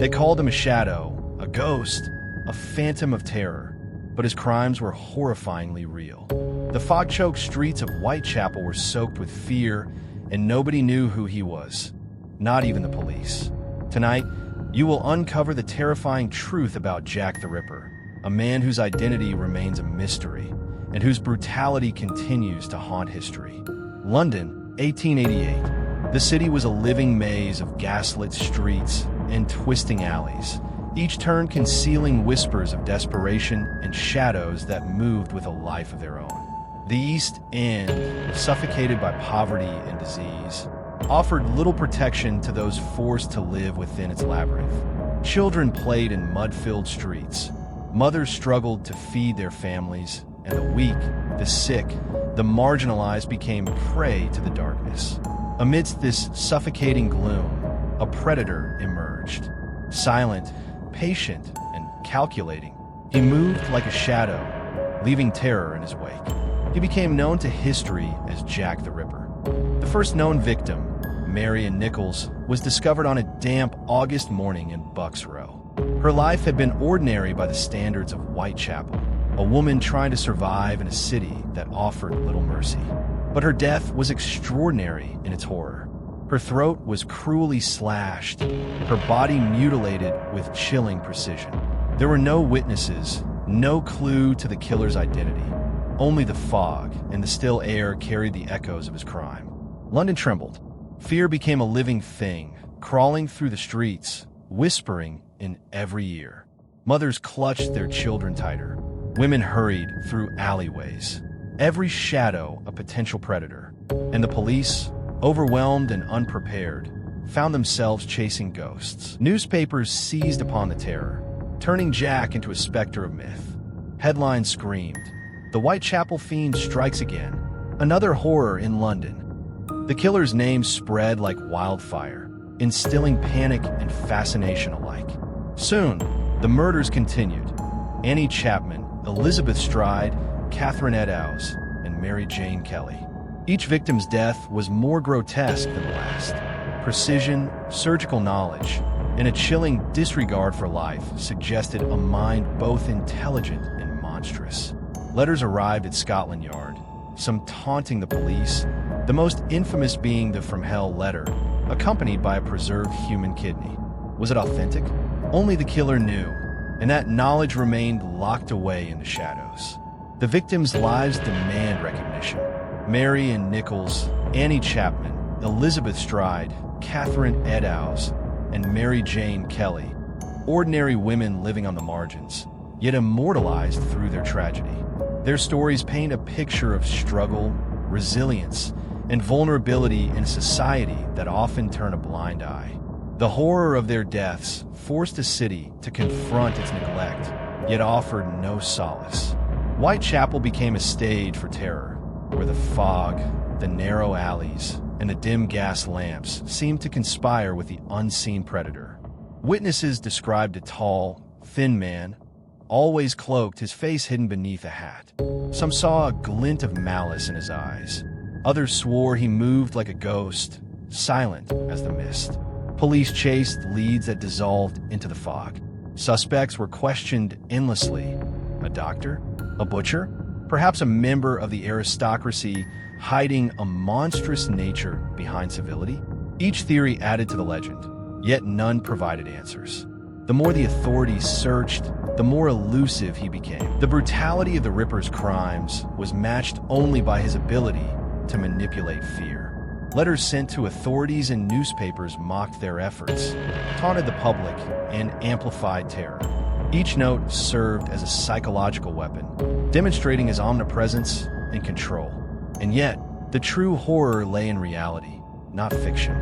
They called him a shadow, a ghost, a phantom of terror, but his crimes were horrifyingly real. The fog-choked streets of Whitechapel were soaked with fear, and nobody knew who he was, not even the police. Tonight, you will uncover the terrifying truth about Jack the Ripper, a man whose identity remains a mystery, and whose brutality continues to haunt history. London, 1888. The city was a living maze of gaslit streets and twisting alleys, each turn concealing whispers of desperation and shadows that moved with a life of their own. The East End, suffocated by poverty and disease, offered little protection to those forced to live within its labyrinth. Children played in mud-filled streets. Mothers struggled to feed their families, and the weak, the sick, the marginalized became prey to the darkness. Amidst this suffocating gloom, a predator emerged. Silent, patient, and calculating, he moved like a shadow, leaving terror in his wake. He became known to history as Jack the Ripper. The first known victim, Marion Nichols, was discovered on a damp August morning in Bucks Row. Her life had been ordinary by the standards of Whitechapel, a woman trying to survive in a city that offered little mercy. But her death was extraordinary in its horror. Her throat was cruelly slashed, her body mutilated with chilling precision. There were no witnesses, no clue to the killer's identity. Only the fog and the still air carried the echoes of his crime. London trembled. Fear became a living thing, crawling through the streets, whispering in every ear. Mothers clutched their children tighter. Women hurried through alleyways, every shadow a potential predator. And the police, overwhelmed and unprepared, found themselves chasing ghosts. Newspapers seized upon the terror, turning Jack into a specter of myth. Headlines screamed, "The Whitechapel Fiend strikes again." Another horror in London. The killer's name spread like wildfire, instilling panic and fascination alike. Soon, the murders continued. Annie Chapman, Elizabeth Stride, Catherine Eddowes, and Mary Jane Kelly. Each victim's death was more grotesque than the last. Precision, surgical knowledge, and a chilling disregard for life suggested a mind both intelligent and monstrous. Letters arrived at Scotland Yard, some taunting the police, the most infamous being the From Hell letter, accompanied by a preserved human kidney. Was it authentic? Only the killer knew, and that knowledge remained locked away in the shadows. The victims' lives demand recognition. Marion Nichols, Annie Chapman, Elizabeth Stride, Catherine Eddowes, and Mary Jane Kelly, ordinary women living on the margins, yet immortalized through their tragedy. Their stories paint a picture of struggle, resilience, and vulnerability in a society that often turn a blind eye. The horror of their deaths forced a city to confront its neglect, yet offered no solace. Whitechapel became a stage for terror, where the fog, the narrow alleys, and the dim gas lamps seemed to conspire with the unseen predator. Witnesses described a tall, thin man, always cloaked, his face hidden beneath a hat. Some saw a glint of malice in his eyes. Others swore he moved like a ghost, silent as the mist. Police chased leads that dissolved into the fog. Suspects were questioned endlessly. A doctor? A butcher? Perhaps a member of the aristocracy hiding a monstrous nature behind civility? Each theory added to the legend, yet none provided answers. The more the authorities searched, the more elusive he became. The brutality of the Ripper's crimes was matched only by his ability to manipulate fear. Letters sent to authorities and newspapers mocked their efforts, taunted the public, and amplified terror. Each note served as a psychological weapon, demonstrating his omnipresence and control. And yet, the true horror lay in reality, not fiction.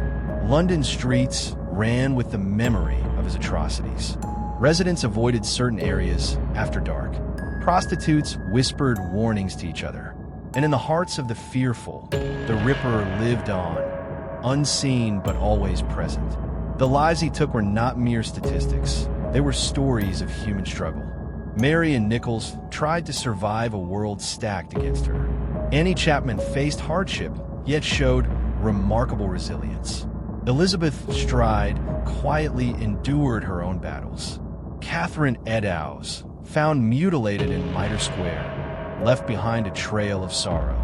London streets ran with the memory of his atrocities. Residents avoided certain areas after dark. Prostitutes whispered warnings to each other. And in the hearts of the fearful, the Ripper lived on, unseen but always present. The lives he took were not mere statistics. They were stories of human struggle. Marion Nichols tried to survive a world stacked against her. Annie Chapman faced hardship, yet showed remarkable resilience. Elizabeth Stride quietly endured her own battles. Catherine Eddowes, found mutilated in Mitre Square, left behind a trail of sorrow.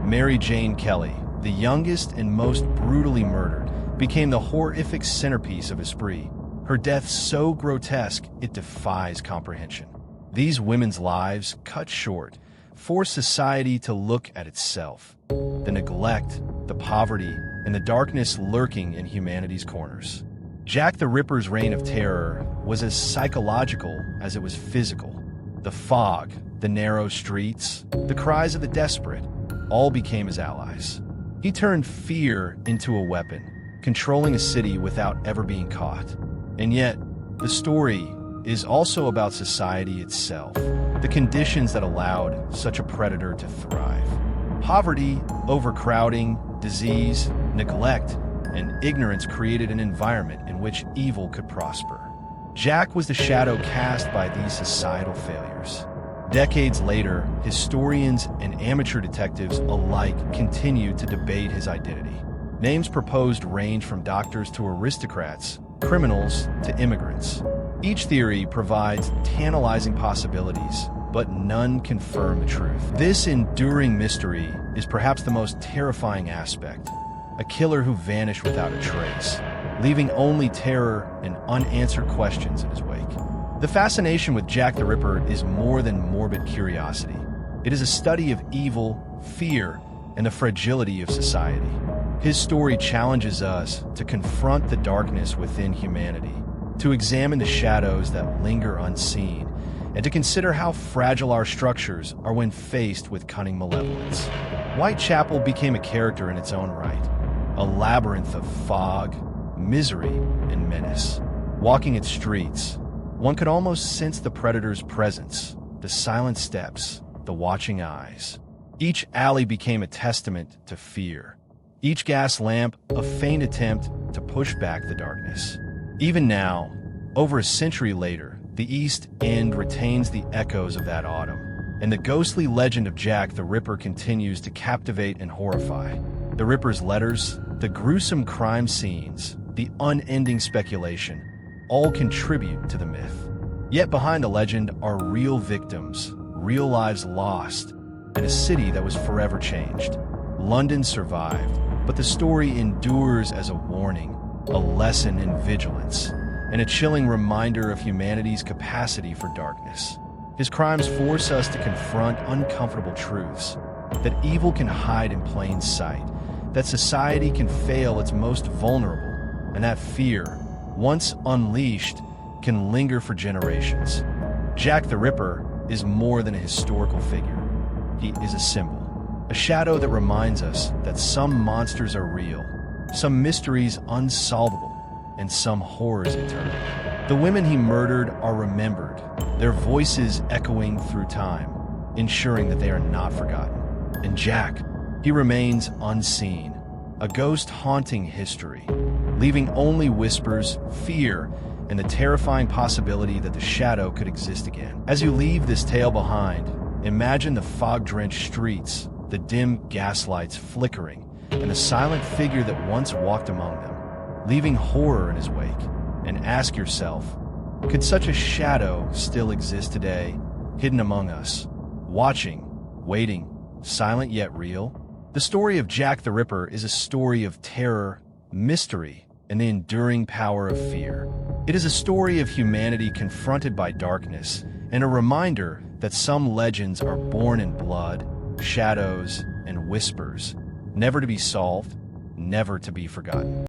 Mary Jane Kelly, the youngest and most brutally murdered, became the horrific centerpiece of Esprit, her death so grotesque it defies comprehension. These women's lives, cut short, force society to look at itself, the neglect, the poverty, and the darkness lurking in humanity's corners. Jack the Ripper's reign of terror was as psychological as it was physical. The fog, the narrow streets, the cries of the desperate, all became his allies. He turned fear into a weapon, controlling a city without ever being caught. And yet, the story is also about society itself, the conditions that allowed such a predator to thrive. Poverty, overcrowding, disease, neglect, and ignorance created an environment in which evil could prosper. Jack was the shadow cast by these societal failures. Decades later, historians and amateur detectives alike continue to debate his identity. Names proposed range from doctors to aristocrats, criminals to immigrants. Each theory provides tantalizing possibilities, but none confirm the truth. This enduring mystery is perhaps the most terrifying aspect. A killer who vanished without a trace, leaving only terror and unanswered questions in his wake. The fascination with Jack the Ripper is more than morbid curiosity. It is a study of evil, fear, and the fragility of society. His story challenges us to confront the darkness within humanity, to examine the shadows that linger unseen, and to consider how fragile our structures are when faced with cunning malevolence. Whitechapel became a character in its own right, a labyrinth of fog, misery, and menace. Walking its streets, one could almost sense the predator's presence, the silent steps, the watching eyes. Each alley became a testament to fear. Each gas lamp a faint attempt to push back the darkness. Even now, over a century later, the East End retains the echoes of that autumn, and the ghostly legend of Jack the Ripper continues to captivate and horrify. The Ripper's letters, the gruesome crime scenes, the unending speculation, all contribute to the myth. Yet behind the legend are real victims, real lives lost, and a city that was forever changed. London survived, but the story endures as a warning, a lesson in vigilance, and a chilling reminder of humanity's capacity for darkness. His crimes force us to confront uncomfortable truths, that evil can hide in plain sight, that society can fail its most vulnerable, and that fear, once unleashed, can linger for generations. Jack the Ripper is more than a historical figure. He is a symbol, a shadow that reminds us that some monsters are real, some mysteries unsolvable, and some horrors eternal. The women he murdered are remembered, their voices echoing through time, ensuring that they are not forgotten. And Jack, he remains unseen, a ghost haunting history, leaving only whispers, fear, and the terrifying possibility that the shadow could exist again. As you leave this tale behind, imagine the fog-drenched streets, the dim gaslights flickering, and the silent figure that once walked among them, leaving horror in his wake. And ask yourself, could such a shadow still exist today, hidden among us, watching, waiting, silent yet real? The story of Jack the Ripper is a story of terror, mystery, and the enduring power of fear. It is a story of humanity confronted by darkness, and a reminder that some legends are born in blood, shadows, and whispers, never to be solved, never to be forgotten.